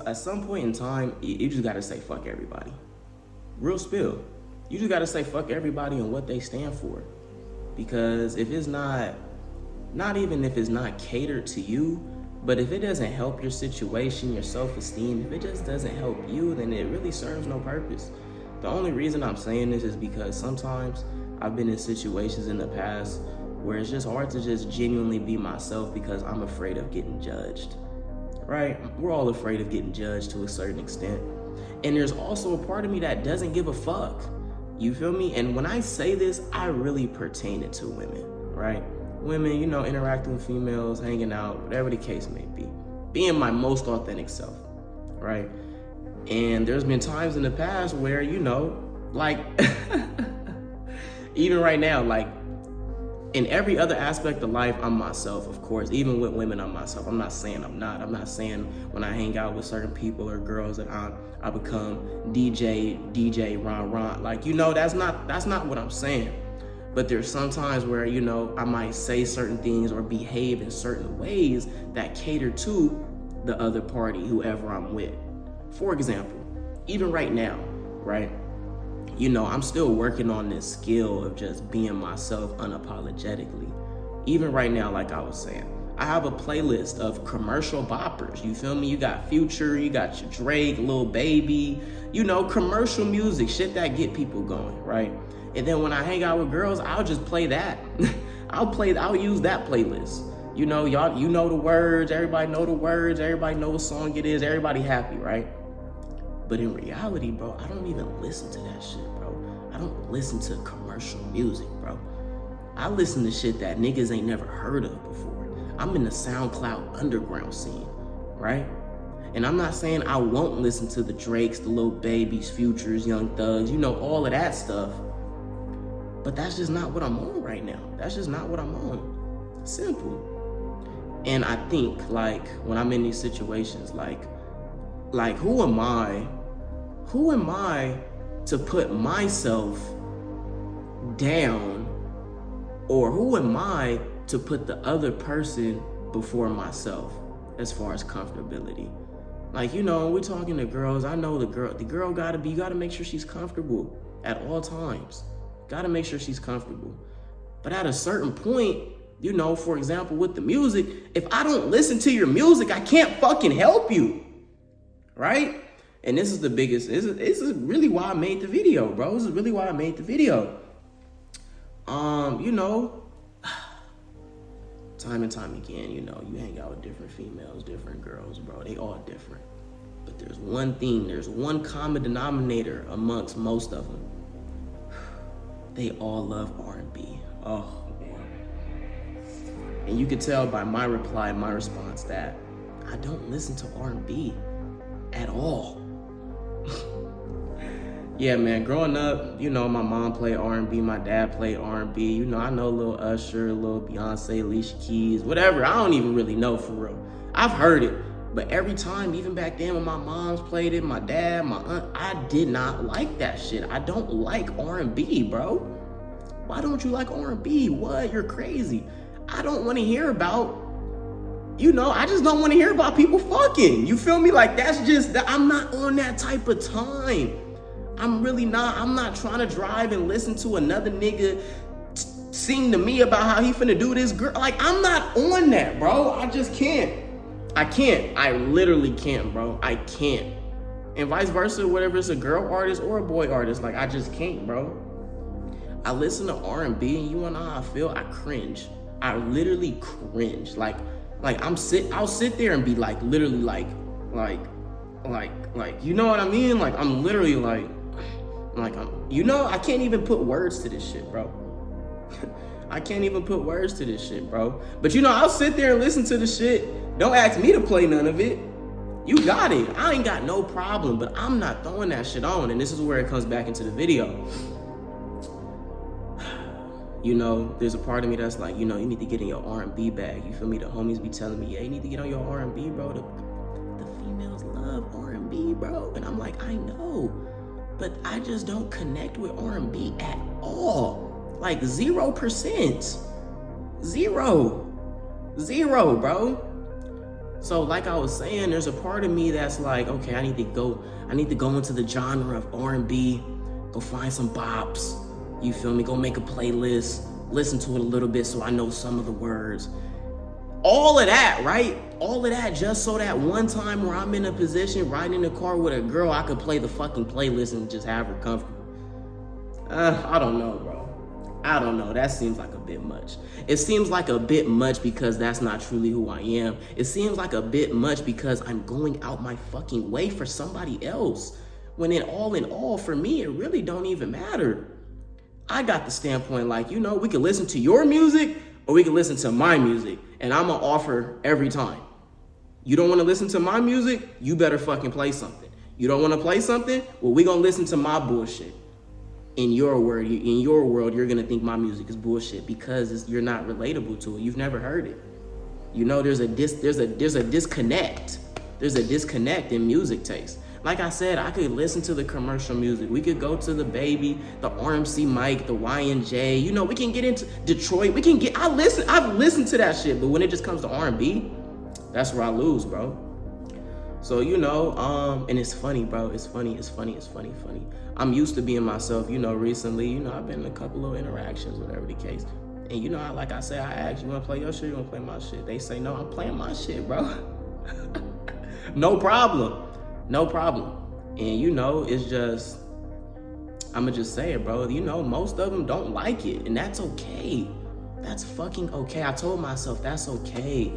at some point in time, you just gotta say fuck everybody. Real spill. You just gotta say fuck everybody and what they stand for. Because if it's not even if it's not catered to you, but if it doesn't help your situation, your self-esteem, if it just doesn't help you, then it really serves no purpose. The only reason I'm saying this is because sometimes I've been in situations in the past where it's just hard to just genuinely be myself because I'm afraid of getting judged, right? We're all afraid of getting judged to a certain extent. And there's also a part of me that doesn't give a fuck. You feel me? And when I say this, I really pertain it to women, right? Women, interacting with females, hanging out, whatever the case may be. Being my most authentic self, right? And there's been times in the past where, like, even right now, like, in every other aspect of life, I'm myself, of course. Even with women, I'm myself. I'm not saying I'm not. I'm not saying when I hang out with certain people or girls that I become DJ, ron. Like, that's not what I'm saying. But there's some times where, I might say certain things or behave in certain ways that cater to the other party, whoever I'm with. For example, even right now, right? I'm still working on this skill of just being myself unapologetically. Even right now, like I was saying, I have a playlist of commercial boppers. You feel me? You got Future, you got your Drake, Lil Baby, commercial music, shit that get people going, right? And then when I hang out with girls, I'll just play that. I'll use that playlist. Y'all, the words, everybody know the words, everybody know what song it is, everybody happy, right? But in reality, bro, I don't even listen to that shit, bro. I don't listen to commercial music, bro. I listen to shit that niggas ain't never heard of before. I'm in the SoundCloud underground scene, right? And I'm not saying I won't listen to the Drakes, the Lil Babies, Futures, Young Thugs, all of that stuff. But that's just not what I'm on right now. That's just not what I'm on. Simple. And I think, like, when I'm in these situations, like who am I to put myself down, or who am I to put the other person before myself as far as comfortability? Like, we're talking to girls. I know the girl you gotta make sure she's comfortable at all times. Gotta make sure she's comfortable. But at a certain point, for example, with the music, if I don't listen to your music, I can't fucking help you. Right? And this is the biggest, this is really why I made the video, bro. This is really why I made the video. Time and time again, you hang out with different females, different girls, bro. They all different. But there's one common denominator amongst most of them. They all love R&B. Oh, man. And you could tell by my response that I don't listen to R&B at all. Yeah, man, growing up, my mom played R&B, my dad played R&B. I know Lil Usher, Lil Beyonce, Alicia Keys, whatever. I don't even really know for real. I've heard it, but every time, even back then when my moms played it, my dad, my aunt, I did not like that shit. I don't like R&B, bro. Why don't you like R&B? What? You're crazy. I don't want to hear about, I just don't want to hear about people fucking. You feel me? Like, I'm not on that type of time. I'm really not. I'm not trying to drive and listen to another nigga sing to me about how he finna do this girl. Like, I'm not on that, bro. I just can't. I can't. I literally can't, bro. I can't. And vice versa, whether it's a girl artist or a boy artist, like, I just can't, bro. I listen to R&B and you wanna know how I feel? I cringe. I literally cringe. Like I'll sit there and be like, literally like, you know what I mean? Like, I'm literally like, I can't even put words to this shit, bro. I can't even put words to this shit, bro. But I'll sit there and listen to the shit. Don't ask me to play none of it. You got it. I ain't got no problem, but I'm not throwing that shit on. And this is where it comes back into the video. There's a part of me that's like, you need to get in your R&B bag. You feel me? The homies be telling me, yeah, you need to get on your R&B, bro. The females love R&B, bro. And I'm like, I know, but I just don't connect with R&B at all. Like 0%. Zero, bro. So like I was saying, there's a part of me that's like, okay, I need to go into the genre of R&B, go find some bops, you feel me? Go make a playlist, listen to it a little bit so I know some of the words. All of that, right? All of that just so that one time where I'm in a position riding in the car with a girl, I could play the fucking playlist and just have her comfortable. I don't know, bro. I don't know. That seems like a bit much. It seems like a bit much because that's not truly who I am. It seems like a bit much because I'm going out my fucking way for somebody else. When in all, for me, it really don't even matter. I got the standpoint like, you know, we can listen to your music or we can listen to my music. And I'm going to offer every time. You don't want to listen to my music? You better fucking play something. You don't want to play something? Well, we going to listen to my bullshit. In your world, you're gonna think my music is bullshit because you're not relatable to it. You've never heard it. You know, there's a disconnect. There's a disconnect in music taste. Like I said, I could listen to the commercial music. We could go to the Baby, the RMC Mike, the Y&J. You know, we can get into Detroit. I've listened to that shit, but when it just comes to R&B, that's where I lose, bro. So, you know, and it's funny, bro. It's funny. I'm used to being myself, you know, recently, you know, I've been in a couple of interactions, whatever the case. And, you know, like I said, I asked, you want to play your shit, you want to play my shit? They say, no, I'm playing my shit, bro. No problem. And, you know, it's just, I'm going to just say it, bro. You know, most of them don't like it, and that's okay. That's fucking okay. I told myself that's okay.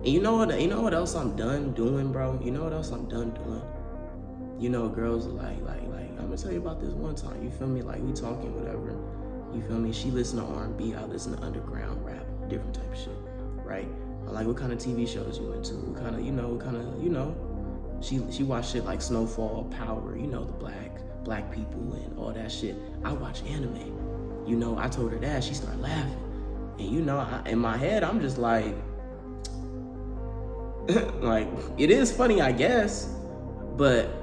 And you know what else I'm done doing, bro? You know what else I'm done doing? You know, girls are like, I'm gonna tell you about this one time, you feel me? Like, we talking, whatever, you feel me? She listen to R&B, I listen to underground rap, different type of shit, right? I'm like, what kind of TV shows you into? What kind of, she watch shit like Snowfall, Power, you know, the black people and all that shit. I watch anime. You know, I told her that, she started laughing. And you know, in my head, I'm just like, like, it is funny, I guess, but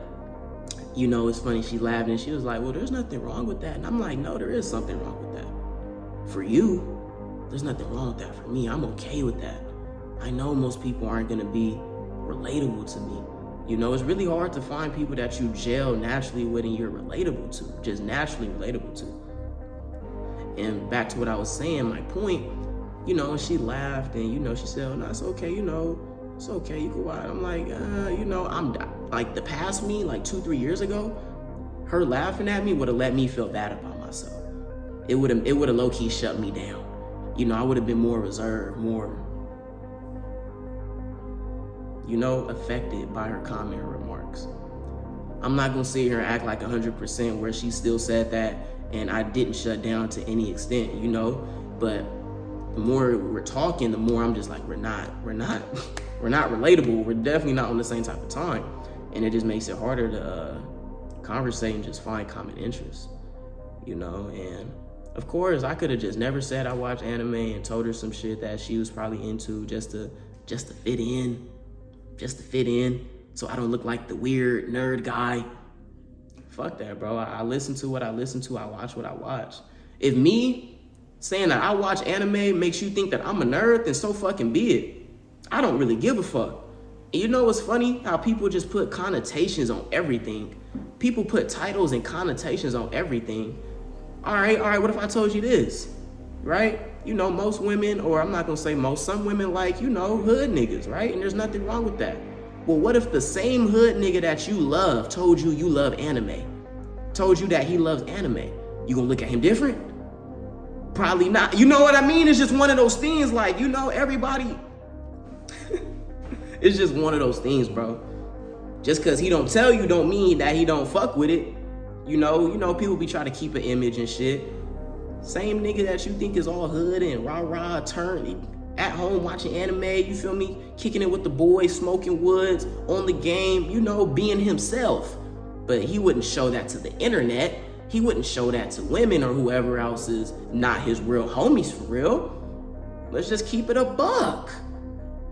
you know, it's funny, she laughed and she was like, well, there's nothing wrong with that. And I'm like, no, there is something wrong with that. For you, there's nothing wrong with that. For me, I'm okay with that. I know most people aren't gonna be relatable to me. You know, it's really hard to find people that you gel naturally with and you're relatable to, just naturally relatable to. And back to what I was saying, my point, you know, she laughed and, you know, she said, oh, no, it's okay, you know, it's okay, you can watch. I'm like, you know, I'm like, the past me, like 2-3 years ago, her laughing at me would have let me feel bad about myself. It would have low-key shut me down. You know, I would have been more reserved, more, you know, affected by her comment or remarks. I'm not gonna sit here and act like 100% where she still said that and I didn't shut down to any extent, you know, but the more we're talking, the more I'm just like, we're not relatable. We're definitely not on the same type of time. And it just makes it harder to conversate and just find common interests, you know? And of course, I could have just never said I watch anime and told her some shit that she was probably into just to fit in, so I don't look like the weird nerd guy. Fuck that, bro. I listen to what I listen to. I watch what I watch. If me saying that I watch anime makes you think that I'm a nerd, then so fucking be it. I don't really give a fuck. And you know what's funny? How people just put connotations on everything. People put titles and connotations on everything. All right, what if I told you this, right? You know, most women, or I'm not gonna say most, some women like, you know, hood niggas, right? And there's nothing wrong with that. Well, what if the same hood nigga that you love told you love anime? Told you that he loves anime? You gonna look at him different? Probably not. You know what I mean? It's just one of those things, like, you know, everybody, it's just one of those things, bro. Just cause he don't tell you don't mean that he don't fuck with it. You know, people be trying to keep an image and shit. Same nigga that you think is all hood and rah-rah, turn at home watching anime, you feel me? Kicking it with the boys, smoking woods, on the game, you know, being himself. But he wouldn't show that to the internet. He wouldn't show that to women or whoever else is not his real homies for real. Let's just keep it a buck.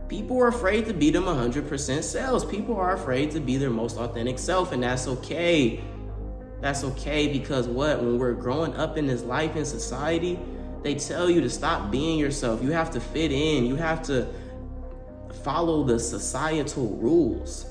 People are afraid to be them 100% selves. People are afraid to be their most authentic self, and that's okay. That's okay, because when we're growing up in this life in society, they tell you to stop being yourself. You have to fit in. You have to follow the society's rules.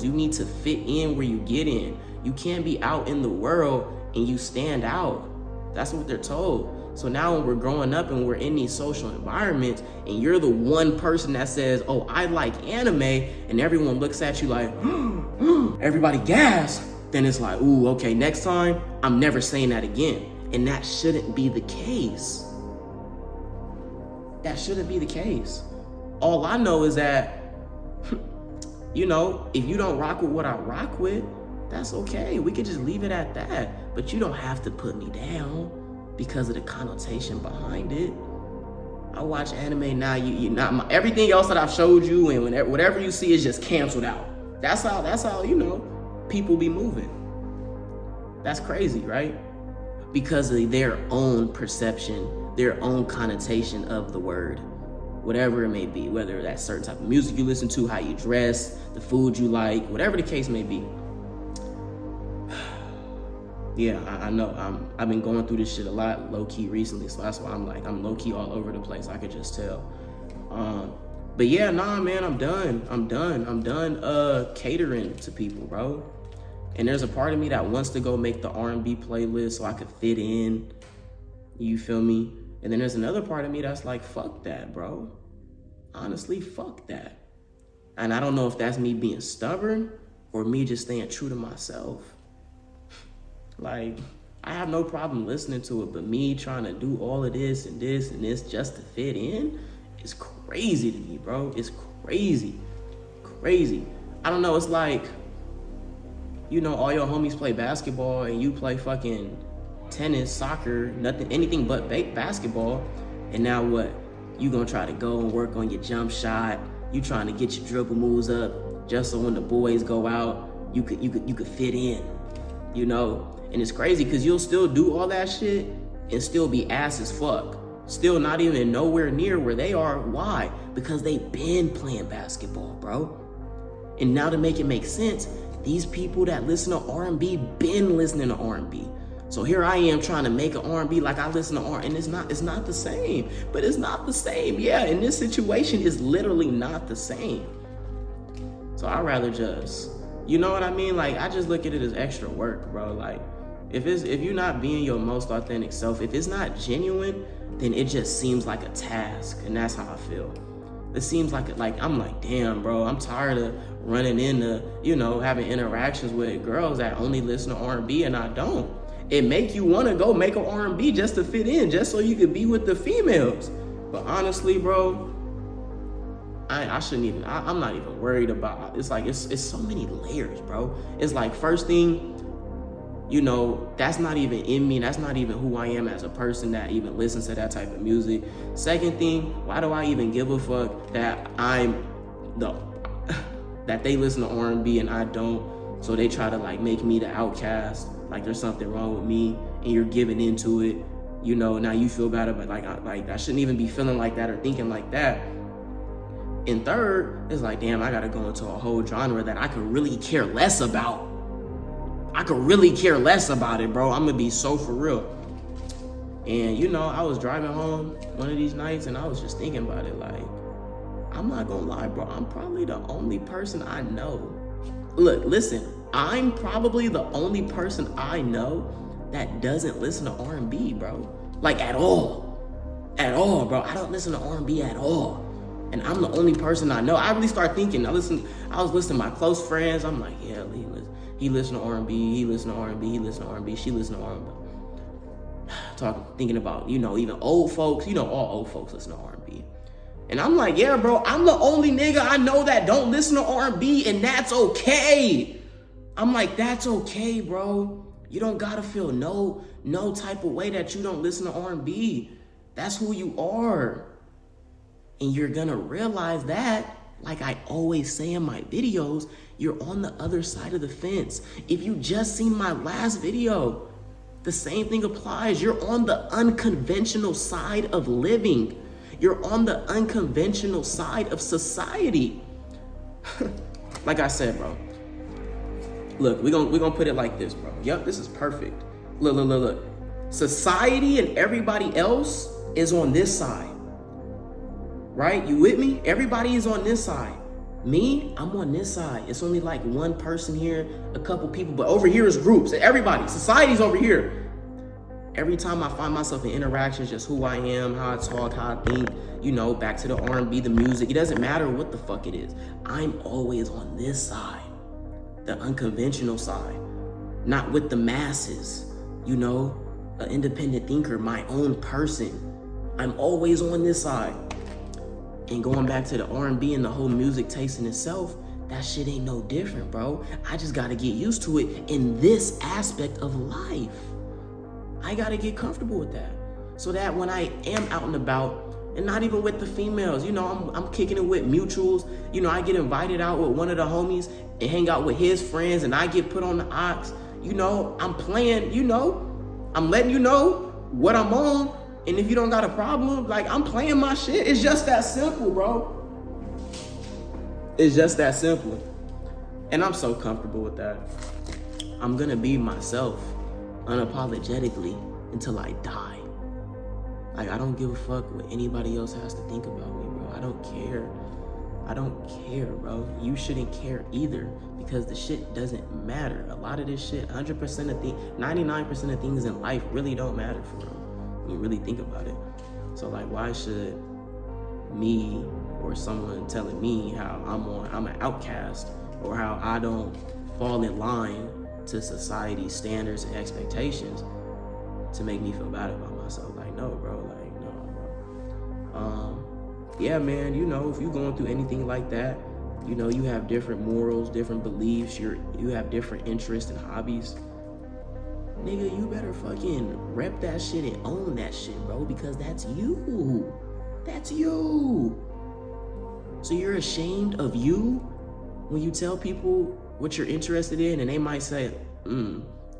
You need to fit in where you get in. You can't be out in the world and you stand out. That's what they're told. So now when we're growing up and we're in these social environments and you're the one person that says, oh, I like anime, and everyone looks at you like, everybody gasp, then it's like, ooh, okay, next time I'm never saying that again. And that shouldn't be the case. That shouldn't be the case. All I know is that, you know, if you don't rock with what I rock with, that's okay. We could just leave it at that. But you don't have to put me down because of the connotation behind it. I watch anime now. You not everything else that I've showed you, and whatever you see is just canceled out. That's how you know people be moving. That's crazy, right? Because of their own perception, their own connotation of the word, whatever it may be, whether that's certain type of music you listen to, how you dress, the food you like, whatever the case may be. Yeah, I know. I've been going through this shit a lot low-key recently, so that's why I'm low-key all over the place. I could just tell. But yeah, nah, man, I'm done catering to people, bro. And there's a part of me that wants to go make the R&B playlist so I could fit in. You feel me? And then there's another part of me that's like, fuck that, bro. Honestly, fuck that. And I don't know if that's me being stubborn or me just staying true to myself. Like, I have no problem listening to it, but me trying to do all of this and this and this just to fit in is crazy to me, bro. It's crazy. Crazy. I don't know, it's like, you know, all your homies play basketball and you play fucking tennis, soccer, nothing, anything but basketball. And now what? You gonna try to go and work on your jump shot. You trying to get your dribble moves up just so when the boys go out, you could fit in, you know? And it's crazy because you'll still do all that shit and still be ass as fuck. Still not even nowhere near where they are. Why? Because they been playing basketball, bro. And now to make it make sense, these people that listen to R&B been listening to R&B. So here I am trying to make an R&B like I listen to R&B, and it's not the same. But it's not the same. Yeah, in this situation, it's literally not the same. So I'd rather just, you know what I mean? Like, I just look at it as extra work, bro. Like, if you're not being your most authentic self, if it's not genuine, then it just seems like a task, and that's how I feel. It seems like I'm like, damn, bro, I'm tired of running into, you know, having interactions with girls that only listen to R&B and I don't. It make you want to go make an R&B just to fit in, just so you could be with the females. But honestly, bro, I shouldn't even, I'm not even worried about, it's like, it's so many layers, bro. It's like, first thing, you know, that's not even in me. That's not even who I am as a person that even listens to that type of music. Second thing, why do I even give a fuck that that they listen to R&B and I don't? So they try to like make me the outcast, like there's something wrong with me, and you're giving into it. You know, now you feel bad about like I shouldn't even be feeling like that or thinking like that. And third, it's like, damn, I gotta go into a whole genre that I could really care less about. I could really care less about it, bro. I'm gonna be so for real. And you know, I was driving home one of these nights and I was just thinking about it. Like, I'm not gonna lie, bro. I'm probably the only person I know. Look, listen, I'm probably the only person I know that doesn't listen to R&B, bro. Like, at all. At all, bro. I don't listen to R&B at all. And I'm the only person I know. I really start thinking, I was listening to my close friends. I'm like, yeah, he listen to R&B, he listen to R&B, he listen to R&B, she listen to R&B. Thinking about, you know, even old folks, you know, all old folks listen to R&B. And I'm like, yeah, bro, I'm the only nigga I know that don't listen to R&B, and that's okay. I'm like, that's okay, bro. You don't gotta feel no type of way that you don't listen to R&B. That's who you are. And you're gonna realize that, like I always say in my videos, you're on the other side of the fence. If you just seen my last video, the same thing applies. You're on the unconventional side of living. You're on the unconventional side of society. Like I said, bro. Look, we're gonna put it like this, bro. Yep, this is perfect. Look. Society and everybody else is on this side. right? You with me? Everybody is on this side. Me, I'm on this side. It's only like one person here, a couple people, but over here is groups. Everybody, society's over here. Every time I find myself in interactions, just who I am, how I talk, how I think, you know, back to the R&B, the music, it doesn't matter what the fuck it is. I'm always on this side, the unconventional side, not with the masses, you know, an independent thinker, my own person. I'm always on this side. And going back to the R&B and the whole music taste in itself, that shit ain't no different, bro. I just gotta get used to it in this aspect of life. I gotta get comfortable with that. So that when I am out and about, and not even with the females, you know, I'm kicking it with mutuals. You know, I get invited out with one of the homies and hang out with his friends, and I get put on the ox. You know, I'm playing, you know, I'm letting you know what I'm on. And if you don't got a problem, like, I'm playing my shit. It's just that simple, bro. It's just that simple. And I'm so comfortable with that. I'm gonna be myself unapologetically until I die. Like, I don't give a fuck what anybody else has to think about me, bro. I don't care. I don't care, bro. You shouldn't care either, because the shit doesn't matter. A lot of this shit, 100% of things, 99% of things in life really don't matter for real. You really think about it. So like, why should me or someone telling me how I'm an outcast, or how I don't fall in line to society's standards and expectations to make me feel bad about myself? Like, no, bro. Like, no, bro. Yeah, man. You know, if you're going through anything like that, you know, you have different morals, different beliefs. You have different interests and hobbies. Nigga, you better fucking rep that shit and own that shit, bro, because that's you. That's you. So you're ashamed of you when you tell people what you're interested in, and they might say,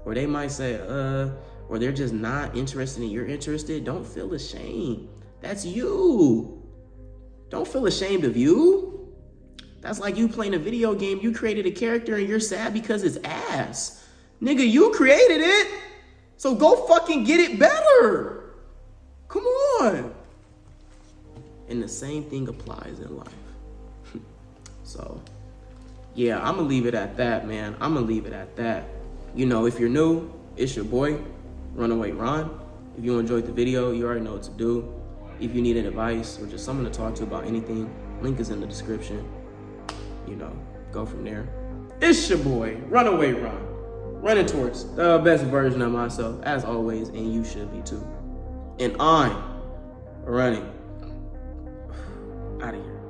or they might say, or they're just not interested in you're interested. Don't feel ashamed. That's you. Don't feel ashamed of you. That's like you playing a video game. You created a character and you're sad because it's ass. Nigga, you created it, so go fucking get it better. Come on. And the same thing applies in life. So, yeah, I'm gonna leave it at that, man. I'm gonna leave it at that. You know, if you're new, it's your boy, Runaway Ron. If you enjoyed the video, you already know what to do. If you need an advice or just someone to talk to about anything, link is in the description. You know, go from there. It's your boy, Runaway Ron. Running towards the best version of myself, as always, and you should be too. And I'm running out of here.